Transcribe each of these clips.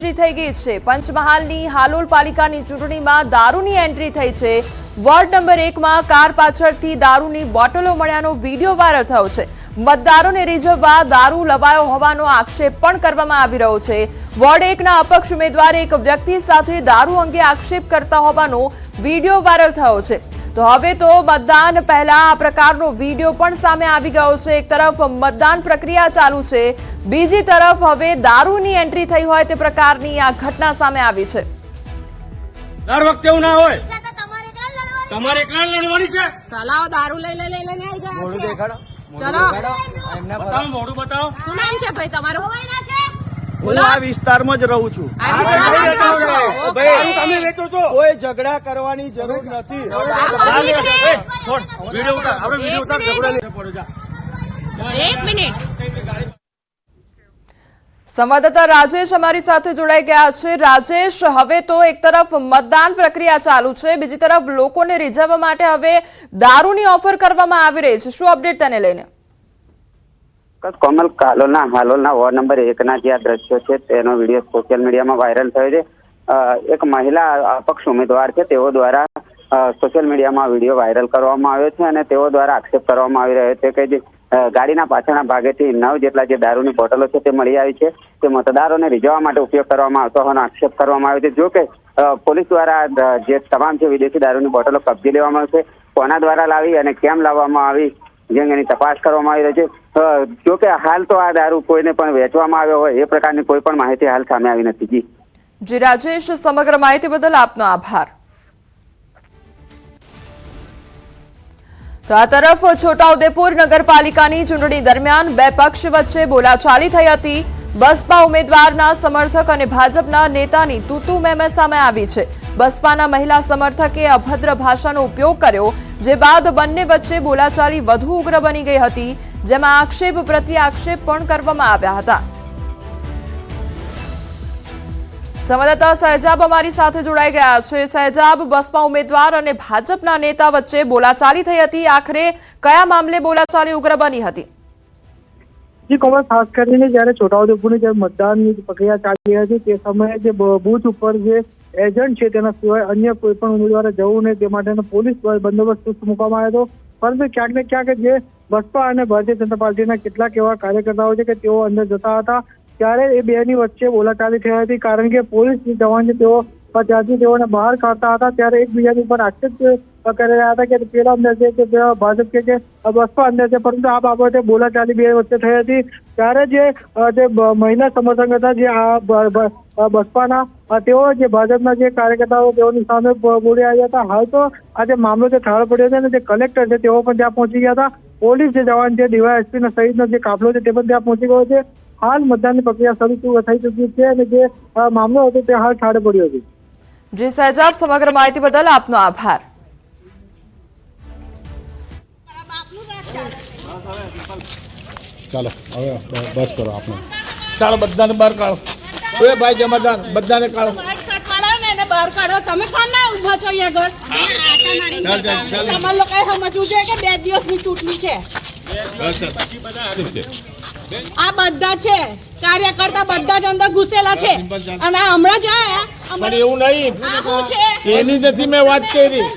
થઈ ગઈ છે। પંચમહાલની હાલોલ પાલિકાની ચૂંટણીમાં દારૂની એન્ટ્રી થઈ છે। વોર્ડ નંબર 1 માં કાર પાછળથી દારૂની બોટલો મળ્યાનો વિડીયો વાયરલ થયો છે। મતદારોને રીઝવવા દારૂ લવાયો હોવાનો આક્ષેપ પણ કરવામાં આવી રહ્યો છે। વોર્ડ 1 ના અપક્ષ ઉમેદવારે એક વ્યક્તિ સાથે દારૂ અંગે આક્ષેપ કરતા હોવાનો વિડીયો વાયરલ થયો છે। તો હવે તો મતદાન પહેલા આ પ્રકારનો વિડીયો પણ સામે આવી ગયો છે। એક તરફ મતદાન પ્રક્રિયા ચાલુ છે, બીજી તરફ હવે દારૂની એન્ટ્રી થઈ હોય તે પ્રકારની આ ઘટના સામે આવી છે। દર વખતે એવું ના હોય, તમારે એકલા લડવાની છે। ચલાવો દારૂ લઈને આવી ગયા મોઢું દેખાડો, ચલો બતાવો, મોઢું બતાવો। શું નામ છે ભાઈ તમારું? હું આ વિસ્તારમાં જ રહું છું। તમે વેચો છો, કોઈ ઝઘડા કરવાની જરૂર નથી। છોડ, વિડીયો ઉતાર, આપણે વિડીયો ઉતાર, ઝઘડા નહીં પડે જા। 1 મિનિટ। સંવાદદાતા રાજેશ અમારી સાથે જોડાઈ ગયા છે। રાજેશ, હવે તો એક તરફ મતદાન પ્રક્રિયા ચાલુ છે, બીજી તરફ લોકોને રીઝવવા માટે હવે દારૂની ઓફર કરવામાં આવી રહી છે, શું અપડેટ તેને લઈને? કોમલ, હાલોલના વોર્ડ નંબર 1 ના જે આ દ્રશ્યો છે તેનો વિડીયો સોશિયલ મીડિયામાં વાયરલ થયો છે। એક મહિલા અપક્ષ ઉમેદવાર છે, તેઓ દ્વારા સોશિયલ મીડિયામાં વિડીયો વાયરલ કરવામાં આવ્યો છે અને તેઓ દ્વારા આક્ષેપ કરવામાં આવી રહ્યો છે કે જે ગાડીના પાછળના ભાગેથી 9 જેટલા જે દારૂની બોટલો છે તે મળી આવી છે, તે મતદારોને રીઝવવા માટે ઉપયોગ કરવામાં આવતો હોવાનો આક્ષેપ કરવામાં આવ્યો છે। જો કે પોલીસ દ્વારા જે તમામ જે વિદેશી દારૂની બોટલો કબજે લેવામાં આવી છે, કોના દ્વારા લાવી અને કેમ લાવવામાં આવી જે અંગેની તપાસ કરવામાં આવી રહી છે। જો કે હાલ તો આ દારૂ કોઈને પણ વેચવામાં આવ્યો હોય એ પ્રકારની કોઈ પણ માહિતી હાલ સામે આવી નથી। જી રાજેશ, સમગ્ર માહિતી બદલ આપનો આભાર। તો આ તરફ છોટાઉદેપુર નગરપાલિકાની ચૂંટણી દરમિયાન બે પક્ષ વચ્ચે બોલાચાલી થઈ હતી। બસપા ઉમેદવારના સમર્થક અને ભાજપના નેતાની તૂતુ મેમે સામે આવી છે। બસપાના મહિલા સમર્થકે અભદ્ર ભાષાનો ઉપયોગ કર્યો, જે બાદ બંને વચ્ચે બોલાચાલી વધુ ઉગ્ર બની ગઈ હતી, જેમાં આક્ષેપ પ્રતિ આક્ષેપ પણ કરવામાં આવ્યા હતા। સંવાદદાતા સહેજાબ અમારી સાથે જોડાઈ ગયા છે। સહેજાબ, બસપા ઉમેદવાર અને ભાજપના નેતા વચ્ચે બોલાચાલી થઈ હતી, આખરે કયા મામલે બોલાચાલી ઉગ્ર બની હતી? જી કોમલ, ખાસ કરીને જ્યારે છોટાઉદેપુરની જે મતદાનની પ્રક્રિયા ચાલી હતી તે સમયે જે બૂથ ઉપર જે એજન્ટ છે તેના સિવાય અન્ય કોઈ પણ ઉમેદવારે જવું નહીં તે માટેનો પોલીસ બંદોબસ્ત ચુસ્ત મૂકવામાં આવ્યો હતો। પરંતુ ક્યાંક ને ક્યાંક જે બસપા અને ભારતીય જનતા પાર્ટીના કેટલાક એવા કાર્યકર્તાઓ છે કે તેઓ અંદર જતા હતા, ત્યારે એ બેની વચ્ચે બોલાચાલી થઈ હતી। કારણ કે પોલીસ જવાન છે તેઓ ત્યાંથી તેઓને બહાર કાઢતા હતા, ત્યારે એકબીજાની ઉપર આક્ષેપ કરી રહ્યા હતા કે પેલા અંદર છે કે ભાજપ કે બસપા અંદર છે, પરંતુ આ બાબતે બોલાચાલી બે વચ્ચે થઈ હતી। ત્યારે જે મહિલા સમર્થક હતા જે આ બસપાના, તેઓ જે ભાજપના જે કાર્યકર્તાઓ તેઓની સામે બોલી આવ્યા હતા। હાલ તો આ જે મામલો જે થાળ પડ્યો છે અને જે કલેક્ટર છે તેઓ પણ ત્યાં પહોંચી ગયા હતા। પોલીસ જે જવાન છે, ડીવાયએસપી સહિતનો જે કાફલો છે તે પણ ત્યાં પહોંચી ગયો છે। હાલ મતદાનની પ્રક્રિયા શરૂ થઈ ચૂકી છે અને જે મામલો હતો તે હાલ ઠારે પડ્યો છે। જી સહેજાબ, સમગ્ર માહિતી બદલ આપનો આભાર। ચાલો હવે બસ કરો આપણે, ચાલો બધાને બહાર કાઢો। એ ભાઈ જમાદાર બધાને કાઢો, બહાર કાઢો। તમે કોણ ના ઉભા છો અહીંયા આગળ? તમારે લોકોએ સમજવું છે કે 2 દિવસની ચૂંટણી છે। આ બધા છે કાર્યકર્તા, બધા જ અંદર ઘૂસેલા છે અને હમણાં જ પણ એવું નહીં, એની નથી મેં વાત કરી।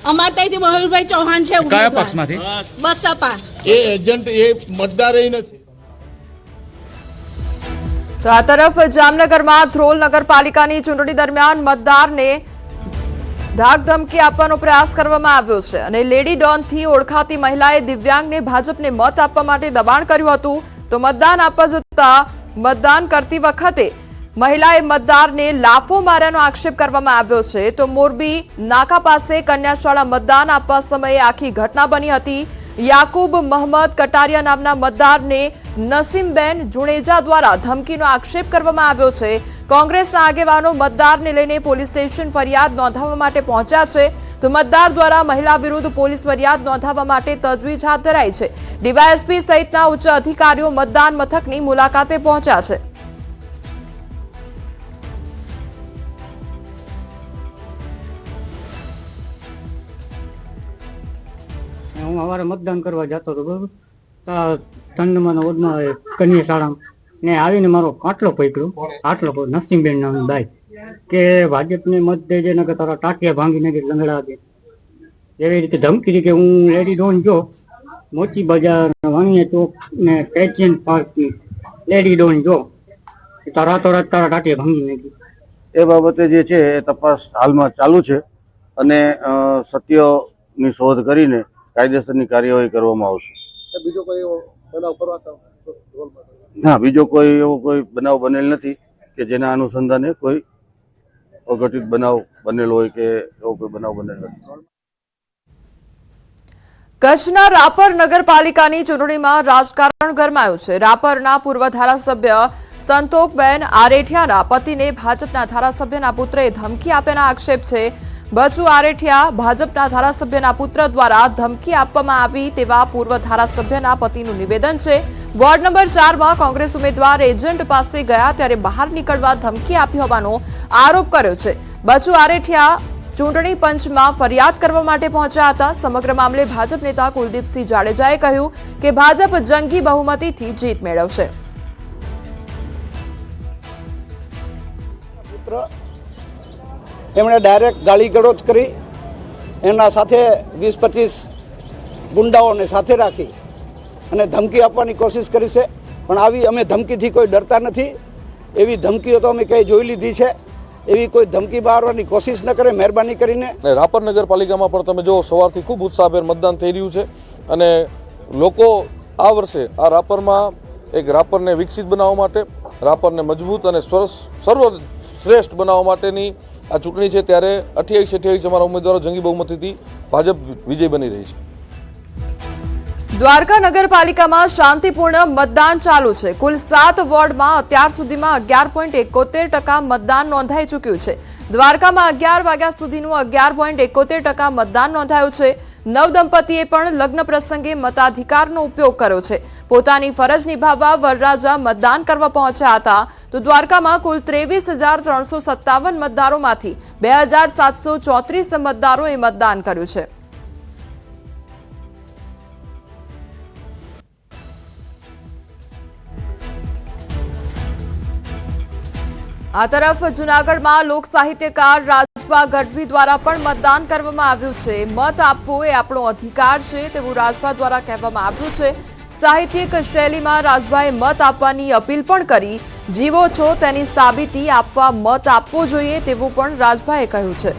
અમારે ત્યાંથી મયુરભાઈ ચૌહાણ છે। કયા પક્ષમાંથી? બસપા। એ એજન્ટ એ મતદાર નથી। તો આ તરફ જામનગરમાં ધ્રોલ નગરપાલિકાની ચૂંટણી દરમિયાન મતદારને ધાકધમકી આપવાનો પ્રયાસ કરવામાં આવ્યો છે અને લેડી ડોનથી ઓળખાતી મહિલાએ દિવ્યાંગને ભાજપને મત આપવા માટે દબાણ કર્યું હતું। તો મતદાન આપવા જતા મતદાન કરતી વખતે મહિલાએ મતદારને લાફો માર્યાનો આક્ષેપ કરવામાં આવ્યો છે। તો મોરબી નાકા પાસે કન્યાશાળા મતદાન આપવા સમયે આખી ઘટના બની હતી। યાકુબ મહમદ કટારિયા નામના મતદારને નસીમબેન જુણેજા દ્વારા ધમકીનો આક્ષેપ કરવામાં આવ્યો છે। કોંગ્રેસના આગેવાનો મતદારને લઈને પોલીસ સ્ટેશન ફરિયાદ નોંધાવવા માટે પહોંચ્યા છે। તો મતદાર દ્વારા મહિલા વિરુદ્ધ પોલીસ ફરિયાદ નોંધાવવા માટે તજવીજ હાથ ધરાઈ છે। ડીવાયએસપી સહિતના ઉચ્ચ અધિકારીઓ મતદાન મથકની મુલાકાતે પહોંચ્યા છે। હું સવારે મતદાન કરવા જતો હતો, બરોબર, ચંદમાના વોર્ડમાં કન્યા શાળામાં ને આવીને મારો આટલો પકડ્યો નરસિંહબેન નામની બાઈ કે ભાજપને મત દેજે ને કે તારા ટાટિયા ભાંગીને કે લંગડા દે એવી રીતે ધમકી હતી કે હું લેડી ડોન જો મોચી બજાર વાણિયા ચોક ને પેચિયન પાર્ક ની લેડી ડોન જો તારા ટાટિયા ભાંગી નાખી. એ બાબતે જે છે એ તપાસ હાલમાં ચાલુ છે અને સત્યની શોધ કરીને કાયદેસરની કાર્યવાહી કરવામાં આવશે. બીજો કોઈ એવો બનાવ કરવાતા ના, બીજો કોઈ એવો કોઈ બનાવ બનેલ નથી કે જેના અનુસંધાને કોઈ અઘટિત બનાવ બનેલો હોય કે એવો કોઈ બનાવ બનેલ નથી. કચ્છના રાપર નગરપાલિકાની ચૂંટણીમાં રાજકારણ ગરમાયું છે. રાપરના પૂર્વ ધારાસભ્ય સંતોકબેન આરેઠિયાના પતિને ભાજપના ધારાસભ્યના પુત્રએ ધમકી આપ્યાના આક્ષેપ છે. બચુ આરેઠિયા ભાજપના ધારાસભ્યના પુત્ર દ્વારા ધમકી આપવામાં આવી તેવા પૂર્વ ધારાસભ્યના પતિનું નિવેદન છે. વોર્ડ નંબર 4માં કોંગ્રેસ ઉમેદવાર એજન્ટ પાસે ગયા ત્યારે બહાર નીકળવા ધમકી આપી હોવાનો આરોપ કર્યો છે. બચુ આરેઠિયા ચૂંટણી પંચમાં ફરિયાદ કરવા માટે પહોંચ્યા હતા. સમગ્ર મામલે ભાજપ નેતા કુલદીપસિંહ જાડેજાએ કહ્યું કે ભાજપ જંગી બહુમતીથી જીત મેળવશે. એમણે ડાયરેક્ટ ગાળી ગલોચ કરી એના સાથે 20-25 ગુંડાઓને સાથે રાખી અને ધમકી આપવાની કોશિશ કરી છે. પણ આવી અમે ધમકીથી કોઈ ડરતા નથી. એવી ધમકીઓ તો અમે કંઈ જોઈ લીધી છે. એવી કોઈ ધમકી બહારવાની કોશિશ ન કરે મહેરબાની કરીને. રાપર નગરપાલિકામાં પણ તમે જો સવારથી ખૂબ ઉત્સાહભેર મતદાન થઈ રહ્યું છે અને લોકો આ વર્ષે આ રાપરમાં એક રાપરને વિકસિત બનાવવા માટે, રાપરને મજબૂત અને સર્વશ્રેષ્ઠ બનાવવા માટેની આ ચૂંટણી છે. ત્યારે 28-28 અમારા ઉમેદવારો જંગી બહુમતીથી ભાજપ વિજય બની રહી છે. દ્વારકા નગરપાલિકામાં શાંતિપૂર્ણ મતદાન ચાલુ છે. કુલ 7 વોર્ડમાં અત્યાર સુધીમાં 11.71% મતદાન નોંધાઈ ચૂક્યું છે. દ્વારકામાં 11 વાગ્યા સુધીનું 11.71% મતદાન નોંધાયું છે. નવદંપતીએ પણ લગ્ન પ્રસંગે મતાધિકારનો ઉપયોગ કર્યો છે. પોતાની ફરજ નિભાવવા વરરાજા મતદાન કરવા પહોંચ્યા હતા. તો દ્વારકામાં કુલ 23,357 મતદારોમાંથી 2,734 મતદારોએ મતદાન કર્યું છે. આ તરફ જૂનાગઢમાં લોક સાહિત્યકાર રાજભા ગઢવી દ્વારા પણ મતદાન કરવામાં આવ્યું છે. મત આપવો એ આપણો અધિકાર છે તેવું રાજભા દ્વારા કહેવામાં આવ્યું છે. સાહિત્યિક શૈલીમાં રાજભાએ મત આપવાની અપીલ પણ કરી. જીવો છો તેની સાબિતી આપવા મત આપવો જોઈએ તેવું પણ રાજભાએ કહ્યું છે.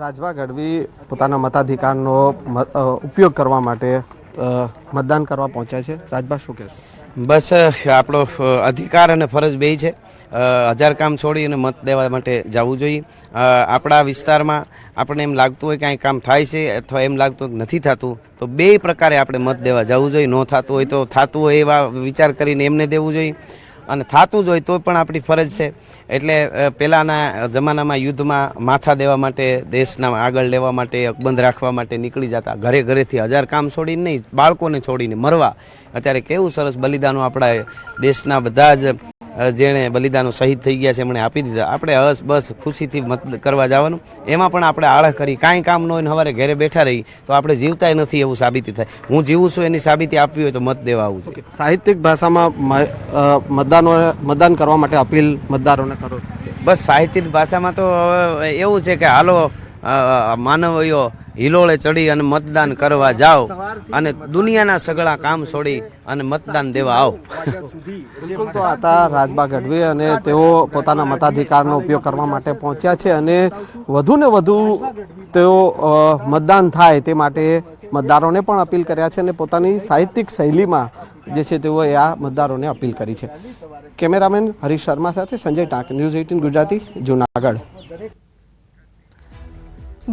રાજભા ગઢવી પોતાના મતાધિકારનો ઉપયોગ કરવા માટે મતદાન કરવા પહોંચ્યા છે. રાજભા શું કહેશો? બસ આપણો અધિકાર અને ફરજ બેય છે. 1000 કામ છોડી અને મત દેવા માટે જવું જોઈએ. આપણા વિસ્તારમાં આપણે એમ લાગતું હોય કે અહીં કામ થાય છે અથવા એમ લાગતું હોય કે નથી થતું તો બે પ્રકારે આપણે મત દેવા જવું જોઈએ. ન થતું હોય તો થતું હોય એવા વિચાર કરીને એમને દેવું જોઈએ અને થતું જ હોય તો પણ આપણી ફરજ છે. એટલે પહેલાંના જમાનામાં યુદ્ધમાં માથા દેવા માટે, દેશના આગળ લેવા માટે, અકબંધ રાખવા માટે નીકળી જતા. ઘરે ઘરેથી 1000 કામ છોડીને નહીં, બાળકોને છોડીને મરવા. અત્યારે કેવું સરસ બલિદાનો આપણા દેશના બધા જ જેણે બલિદાનો શહીદ થઈ ગયા છે એમણે આપી દીધા. આપણે હસ બસ ખુશીથી મત કરવા જવાનું. એમાં પણ આપણે આળસ કરી કાંઈ કામ ન હોય ને સવારે ઘરે બેઠા રહી તો આપણે જીવતાય નથી એવું સાબિતી થાય. હું જીવું છું એની સાબિતી આપવી હોય તો મત દેવા આવવું જોઈએ. સાહિત્યિક ભાષામાં મતદાન કરવા માટે અપીલ મતદારોને કરો. બસ સાહિત્યિક ભાષામાં તો એવું છે કે હાલો માનવીઓ હિલોળે ચડી અને મતદાન કરવા જાઓ અને દુનિયાના સગળા કામ છોડી અને મતદાન દેવા આવો. બિલકુલ, તો હતા રાજભા ગઢવી અને તેઓ પોતાના મતાધિકારનો ઉપયોગ કરવા માટે પહોંચ્યા છે અને વધુને વધુ તેઓ મતદાન થાય તે માટે મતદારોને પણ અપીલ કર્યા છે અને પોતાની સાહિત્યિક શૈલીમાં જે છે તેઓએ આ મતદારોને અપીલ કરી છે. કેમેરામેન હરીશ શર્મા સાથે સંજય ટાંક, ન્યૂઝ 18 ગુજરાતી, જૂનાગઢ.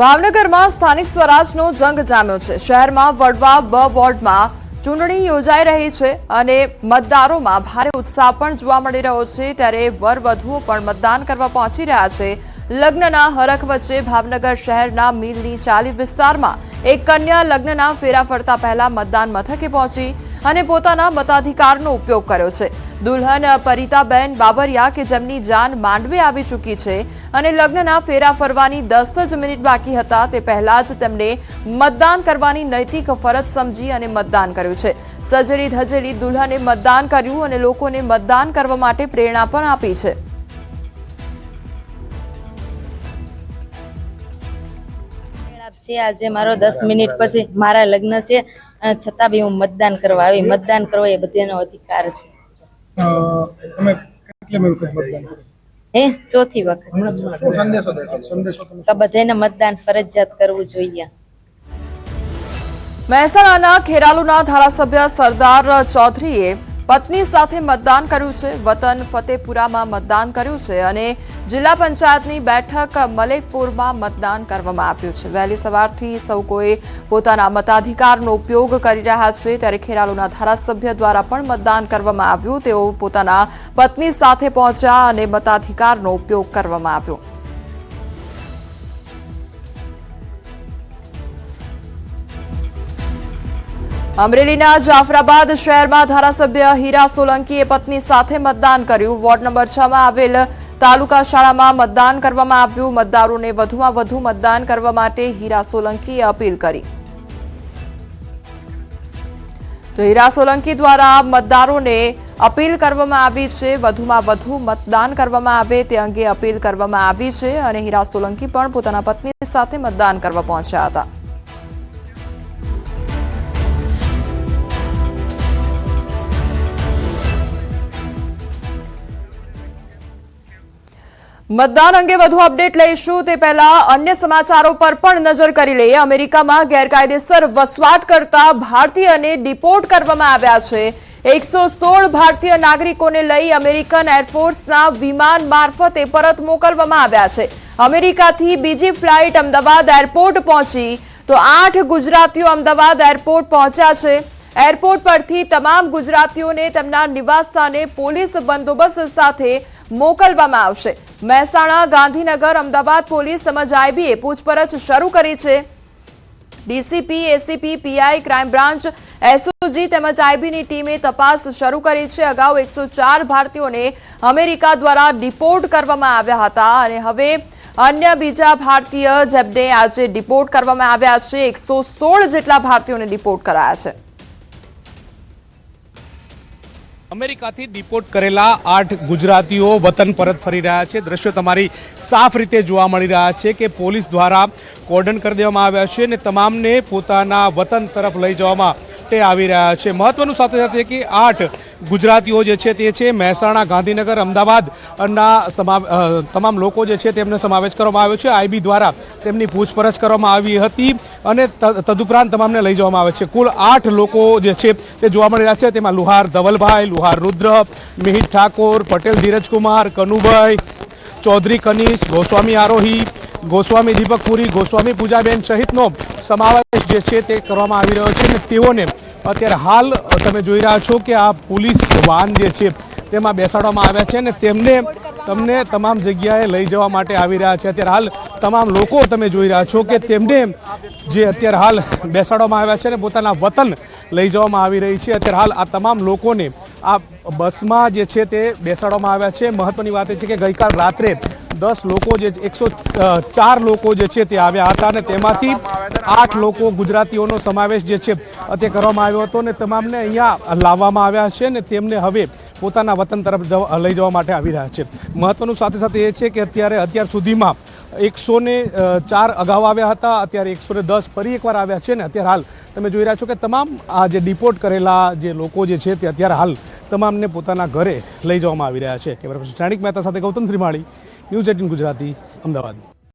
ભાવનગરમાં સ્થાનિક સ્વરાજનો જંગ જામ્યો છે. શહેરમાં વડવા બ વોર્ડમાં ચૂંટણી યોજાઈ રહી છે અને મતદારોમાં ભારે ઉત્સાહ પણ જોવા મળી રહ્યો છે. ત્યારે વર વધુઓ પણ મતદાન કરવા પહોંચી રહ્યા છે. લગ્નના હરખ વચ્ચે ભાવનગર શહેરના મિલની ચાલી વિસ્તારમાં એક કન્યા લગ્નના ફેરા ફરતા પહેલા મતદાન મથકે પહોંચી અને પોતાના મતાધિકારનો ઉપયોગ કર્યો છે. દુલ્હન પરિતાબેન બાબરિયા કે જેમની જાન માંડવે આવી ચૂકી છે અને લગ્નના ફેરા ફરવાની 10 જ મિનિટ બાકી હતા તે પહેલા જ તેમને મતદાન કરવાની નૈતિક ફરજ સમજી અને મતદાન કર્યું છે. સજેલી ધજેલી દુલ્હને મતદાન કર્યું અને લોકોને મતદાન કરવા માટે પ્રેરણા પણ આપી છે. આજે મારો 10 મિનિટ પછી મારા લગ્ન છે છતાં બી હું મતદાન કરવા આવી. મતદાન કરવો એ બધાનો અધિકાર છે. ચોથી વખત કે બધાને મતદાન ફરજિયાત કરવું જોઈએ. મહેસાણાના ખેરાલુના ધારાસભ્ય સરદાર ચૌધરીએ પત્ની સાથે મતદાન કર્યું છે. વતન ફતેપુરામાં મતદાન કર્યું છે અને જિલ્લા પંચાયતની બેઠક મલેકપુરમાં મતદાન કરવામાં આવ્યું છે. વહેલી સવારથી સૌ કોઈ પોતાના મતાધિકારનો ઉપયોગ કરી રહ્યા છે ત્યારે ખેરાલુના ધારાસભ્ય દ્વારા પણ મતદાન કરવામાં આવ્યું. તેઓ પોતાના પત્ની સાથે પહોંચ્યા અને મતાધિકારનો ઉપયોગ કરવામાં આવ્યો. અમરેલીના જાફરાબાદ શહેરમાં ધારાસભ્ય હીરા સોલંકીએ પત્ની સાથે મતદાન કર્યું. વોર્ડ નંબર 6 માં આવેલ તાલુકા શાળામાં મતદાન કરવામાં આવ્યું. મતદારોને વધુમાં વધુ મતદાન કરવા માટે હીરા સોલંકીએ અપીલ કરી. તો હીરા સોલંકી દ્વારા મતદારોને અપીલ કરવામાં આવી છે વધુમાં વધુ મતદાન કરવામાં આવે તે અંગે અપીલ કરવામાં આવી છે અને હીરા સોલંકી પણ પોતાના પત્ની સાથે મતદાન કરવા પહોંચ્યા હતા. મતદાન અંગે વધુ અપડેટ લઈશું તે પહેલા અન્ય સમાચારો પર પણ નજર કરી લઈએ. અમેરિકામાં ગેરકાયદેસર વસવાટ કરતા ભારતીયને ડિપોર્ટ કરવામાં આવ્યા છે. 116 ભારતીય નાગરિકોને લઈ અમેરિકન એરફોર્સના વિમાન મારફતે પરત મોકલવામાં આવ્યા છે. અમેરિકાથી બીજી ફ્લાઇટ અમદાવાદ એરપોર્ટ પહોંચી તો 8 ગુજરાતીઓ અમદાવાદ એરપોર્ટ પહોંચ્યા છે. એરપોર્ટ પરથી તમામ ગુજરાતીઓને તેમના નિવાસસ્થાને પોલીસ બંદોબસ્ત સાથે મોકલવામાં આવશે. મહેસાણા, ગાંધીનગર, અમદાવાદ પોલીસ સમજ આઈબીએ પૂછપરછ શરૂ કરી છે. DCP, ACP, PI, crime branch, SOG તેમજ આઈબીની ટીમે તપાસ શરૂ કરી છે. અગાઉ 104 ભારતીયોને અમેરિકા દ્વારા ડિપોર્ટ કરવામાં આવ્યા હતા અને હવે અન્ય બીજા ભારતીય જેમને આજે ડિપોર્ટ કરવામાં આવ્યા છે. 116 જેટલા ભારતીયોને ડિપોર્ટ કરાયા છે. અમેરિકાથી ડિપોર્ટ કરેલા 8 ગુજરાતીઓ વતન પરત ફરી રહ્યા છે. દ્રશ્યો તમારી સાફ રીતે જોવા મળી રહ્યા છે કે પોલીસ દ્વારા કોર્ડન કરી દેવામાં આવ્યા છે અને તમામને પોતાના વતન તરફ લઈ જવામાં આવી રહ્યા છે. મહત્વનું સાથે સાથે કે 8 ગુજરાતીઓ જે છે તે છે મહેસાણા, ગાંધીનગર, અમદાવાદના તમામ લોકો જે છે તેમને સમાવેશ કરવામાં આવ્યો છે. આઈબી દ્વારા તેમની પૂછપરછ કરવામાં આવી હતી અને તદુપરાંત તમામને લઈ જવામાં આવે છે. કુલ 8 લોકો જે છે તે જોવા મળી રહ્યા છે. તેમાં લુહાર ધવલભાઈ, લુહાર રુદ્ર, મિહિર ઠાકોર, પટેલ ધીરજકુમાર, કનુભાઈ, ચૌધરી કનીશ, ગોસ્વામી આરોહી, ગોસ્વામી દીપકપુરી, ગોસ્વામી પૂજાબેન સહિતનો સમાવેશ જે છે તે કરવામાં આવી રહ્યો છે અને તેઓને અત્યારે હાલ તમે જોઈ રહ્યા છો કે આ પોલીસ વાહન જે છે તેમાં બેસાડવામાં આવ્યા છે અને તમને તમામ જગ્યાએ લઈ જવા માટે આવી રહ્યા છે. અત્યારે હાલ તમામ લોકો તમે જોઈ રહ્યા છો કે તેમને જે અત્યારે હાલ બેસાડવામાં આવ્યા છે અને પોતાના વતન લઈ જવામાં આવી રહી છે. અત્યારે હાલ આ તમામ લોકોને આ બસમાં જે છે તે બેસાડવામાં આવ્યા છે. મહત્વની વાત એ છે કે ગઈકાલ રાત્રે 10 લોકો જે 104 લોકો જે છે તે આવ્યા હતા અને તેમાંથી 8 લોકો ગુજરાતીઓનો સમાવેશ જે છે તે કરવામાં આવ્યો હતો અને તમામને અહીંયા લાવવામાં આવ્યા છે અને તેમને હવે પોતાના વતન તરફ લઈ જવા માટે આવી રહ્યા છે. મહત્વનું સાથે સાથે એ છે કે અત્યાર સુધીમાં 104 અગાઉ આવ્યા હતા, અત્યારે 110 ફરી એકવાર આવ્યા છે ને અત્યારે હાલ તમે જોઈ રહ્યા છો કે તમામ આ જે ડિપોર્ટ કરેલા જે લોકો જે છે તે અત્યારે હાલ તમામને પોતાના ઘરે લઈ જવામાં આવી રહ્યા છે. કેમેરા પર્સન શ્રેણિક મહેતા સાથે ગૌતમ શ્રીમાળી, ન્યૂઝ 18 ગુજરાતી, અમદાવાદ.